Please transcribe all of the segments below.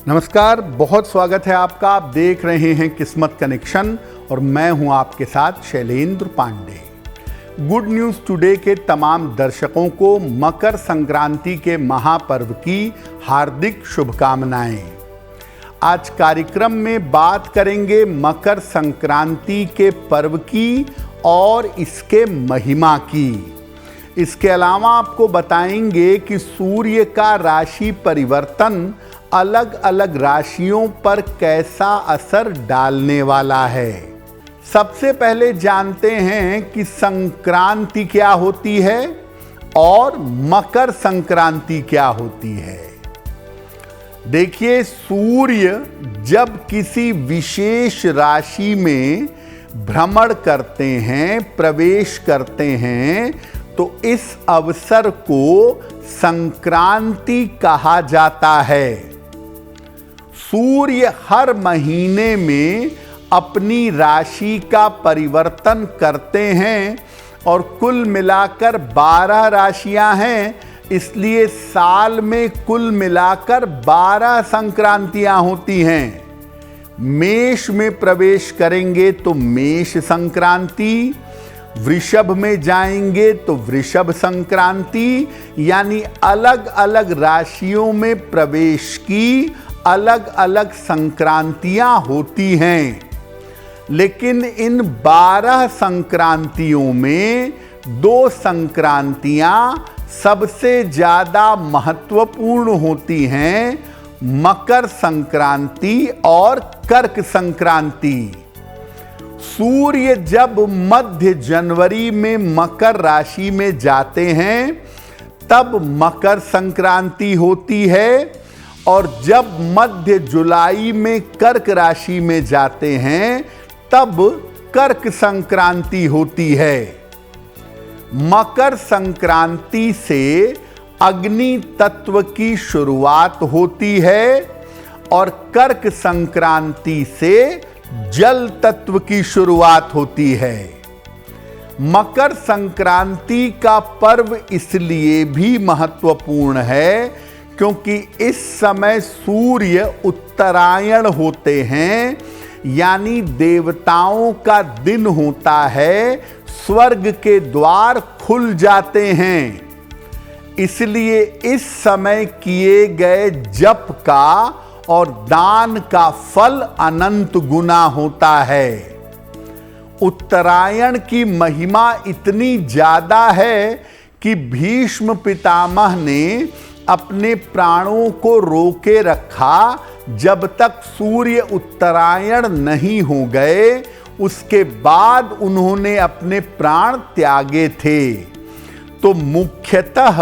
नमस्कार, बहुत स्वागत है आपका। आप देख रहे हैं किस्मत कनेक्शन और मैं हूं आपके साथ Shailendra Pandey. Good news today के तमाम दर्शकों को मकर संक्रांति के महापर्व की हार्दिक शुभकामनाएं। आज कार्यक्रम में बात करेंगे मकर संक्रांति के पर्व की और इसके महिमा की। इसके अलावा आपको बताएंगे कि सूर्य का राशि परिवर्तन अलग अलग राशियों पर कैसा असर डालने वाला है। सबसे पहले जानते हैं कि संक्रांति क्या होती है और मकर संक्रांति क्या होती है। देखिए, सूर्य जब किसी विशेष राशि में भ्रमण करते हैं, प्रवेश करते हैं, तो इस अवसर को संक्रांति कहा जाता है। सूर्य हर महीने में अपनी राशि का परिवर्तन करते हैं और कुल मिलाकर 12 राशियां हैं, इसलिए साल में कुल मिलाकर 12 संक्रांतियां होती हैं। मेष में प्रवेश करेंगे तो मेष संक्रांति, वृषभ में जाएंगे तो वृषभ संक्रांति, यानी अलग अलग राशियों में प्रवेश की अलग अलग संक्रांतियां होती हैं। लेकिन इन 12 संक्रांतियों में 2 संक्रांतियां सबसे ज्यादा महत्वपूर्ण होती हैं, मकर संक्रांति और कर्क संक्रांति। सूर्य जब मध्य जनवरी में मकर राशि में जाते हैं तब मकर संक्रांति होती है, और जब मध्य जुलाई में कर्क राशि में जाते हैं तब कर्क संक्रांति होती है। मकर संक्रांति से अग्नि तत्व की शुरुआत होती है और कर्क संक्रांति से जल तत्व की शुरुआत होती है। मकर संक्रांति का पर्व इसलिए भी महत्वपूर्ण है क्योंकि इस समय सूर्य उत्तरायण होते हैं, यानी देवताओं का दिन होता है, स्वर्ग के द्वार खुल जाते हैं। इसलिए इस समय किए गए जप का और दान का फल अनंत गुना होता है। उत्तरायण की महिमा इतनी ज्यादा है कि भीष्म पितामह ने अपने प्राणों को रोके रखा जब तक सूर्य उत्तरायण नहीं हो गए, उसके बाद उन्होंने अपने प्राण त्यागे थे। तो मुख्यतः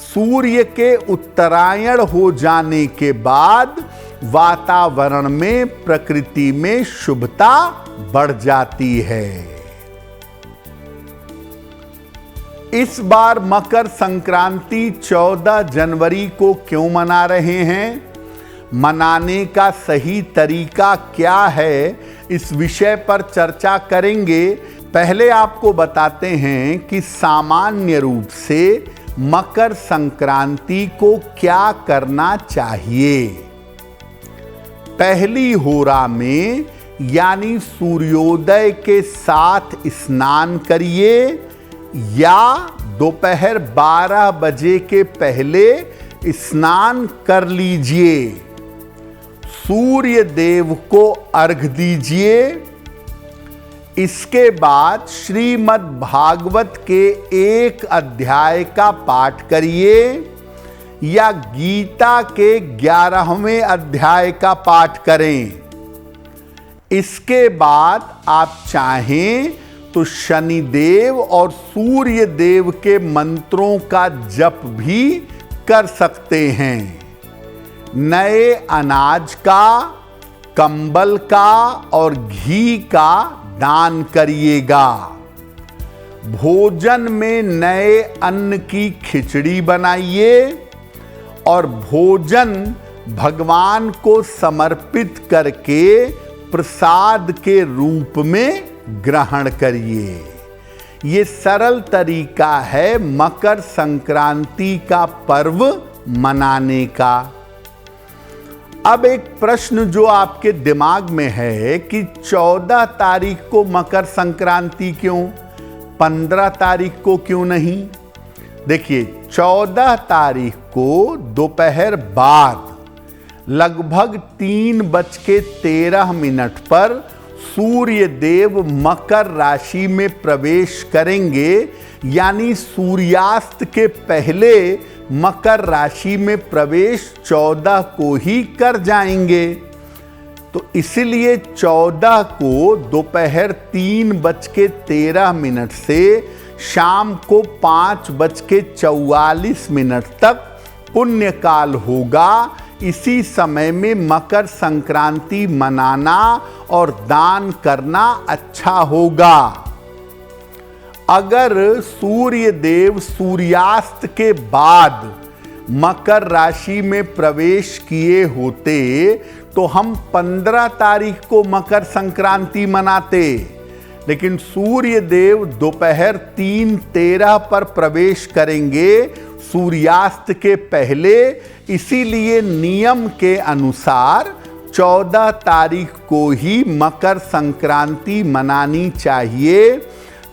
सूर्य के उत्तरायण हो जाने के बाद वातावरण में, प्रकृति में शुभता बढ़ जाती है। इस बार मकर संक्रांति 14 जनवरी को क्यों मना रहे हैं, मनाने का सही तरीका क्या है, इस विषय पर चर्चा करेंगे। पहले आपको बताते हैं कि सामान्य रूप से मकर संक्रांति को क्या करना चाहिए। पहली होरा में यानी सूर्योदय के साथ स्नान करिए या दोपहर 12 बजे के पहले स्नान कर लीजिए। सूर्य देव को अर्घ दीजिए। इसके बाद श्रीमद् भागवत के 1 अध्याय का पाठ करिए या गीता के 11वें अध्याय का पाठ करें। इसके बाद आप चाहें तो शनिदेव और सूर्य देव के मंत्रों का जप भी कर सकते हैं। नए अनाज का, कंबल का और घी का दान करिएगा। भोजन में नए अन्न की खिचड़ी बनाइए और भोजन भगवान को समर्पित करके प्रसाद के रूप में ग्रहण करिए। ये सरल तरीका है मकर संक्रांति का पर्व मनाने का। अब एक प्रश्न जो आपके दिमाग में है कि 14 तारीख को मकर संक्रांति क्यों, 15 तारीख को क्यों नहीं? देखिए, 14 तारीख को दोपहर बाद लगभग 3:13 पर सूर्य देव मकर राशि में प्रवेश करेंगे, यानी सूर्यास्त के पहले मकर राशि में प्रवेश 14 को ही कर जाएंगे। तो इसलिए 14 को दोपहर 3:13 से शाम को 5:44 तक पुण्यकाल होगा। इसी समय में मकर संक्रांति मनाना और दान करना अच्छा होगा। अगर सूर्य देव सूर्यास्त के बाद मकर राशि में प्रवेश किए होते तो हम 15 तारीख को मकर संक्रांति मनाते, लेकिन सूर्य देव दोपहर 3:13 पर प्रवेश करेंगे सूर्यास्त के पहले, इसीलिए नियम के अनुसार 14 तारीख को ही मकर संक्रांति मनानी चाहिए।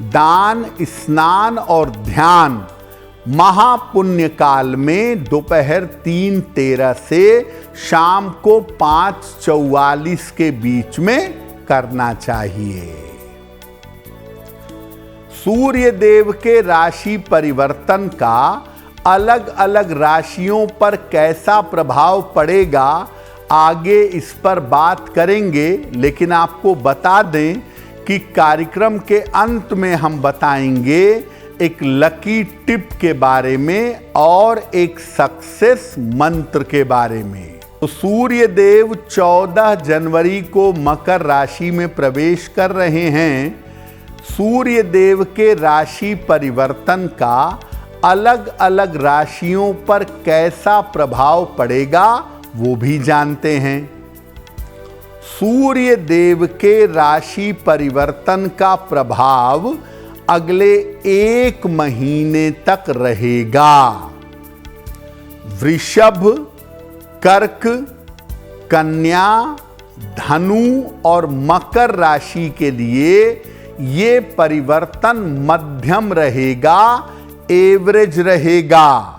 दान, स्नान और ध्यान महापुण्य काल में दोपहर 3:13 से शाम को 5:44 के बीच में करना चाहिए। सूर्य देव के राशि परिवर्तन का अलग अलग राशियों पर कैसा प्रभाव पड़ेगा, आगे इस पर बात करेंगे, लेकिन आपको बता दें कि कार्यक्रम के अंत में हम बताएंगे एक लकी टिप के बारे में और एक सक्सेस मंत्र के बारे में। तो सूर्य देव 14 जनवरी को मकर राशि में प्रवेश कर रहे हैं। सूर्य देव के राशि परिवर्तन का अलग अलग राशियों पर कैसा प्रभाव पड़ेगा वो भी जानते हैं। सूर्य देव के राशि परिवर्तन का प्रभाव अगले 1 महीने तक रहेगा। वृषभ, कर्क, कन्या, धनु और मकर राशि के लिए ये परिवर्तन मध्यम रहेगा, एवरेज रहेगा।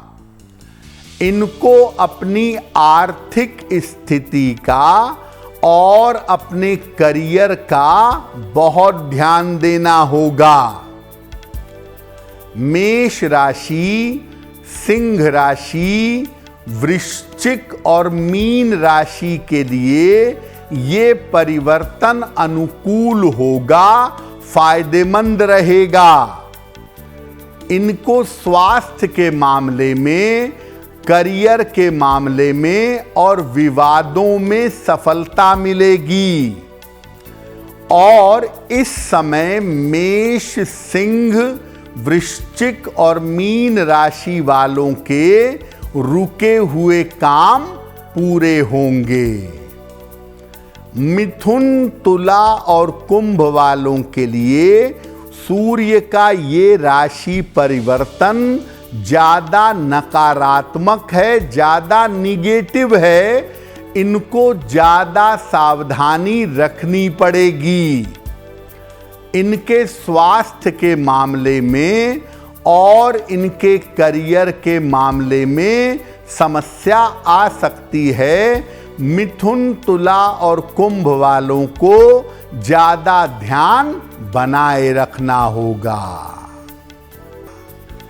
इनको अपनी आर्थिक स्थिति का और अपने करियर का बहुत ध्यान देना होगा। मेष राशि, सिंह राशि, वृश्चिक और मीन राशि के लिए ये परिवर्तन अनुकूल होगा, फायदेमंद रहेगा। इनको स्वास्थ्य के मामले में, करियर के मामले में और विवादों में सफलता मिलेगी। और इस समय मेष, सिंह, वृश्चिक और मीन राशि वालों के रुके हुए काम पूरे होंगे। मिथुन, तुला और कुंभ वालों के लिए सूर्य का ये राशि परिवर्तन ज्यादा नकारात्मक है, ज्यादा निगेटिव है। इनको ज्यादा सावधानी रखनी पड़ेगी। इनके स्वास्थ्य के मामले में और इनके करियर के मामले में समस्या आ सकती है। मिथुन, तुला और कुंभ वालों को ज्यादा ध्यान बनाए रखना होगा।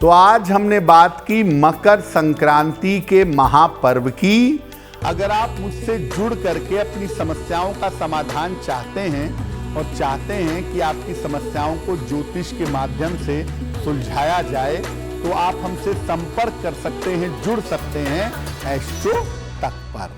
तो आज हमने बात की मकर संक्रांति के महापर्व की। अगर आप मुझसे जुड़ करके अपनी समस्याओं का समाधान चाहते हैं और चाहते हैं कि आपकी समस्याओं को ज्योतिष के माध्यम से सुलझाया जाए, तो आप हमसे संपर्क कर सकते हैं, जुड़ सकते हैं एस्ट्रो तक पर।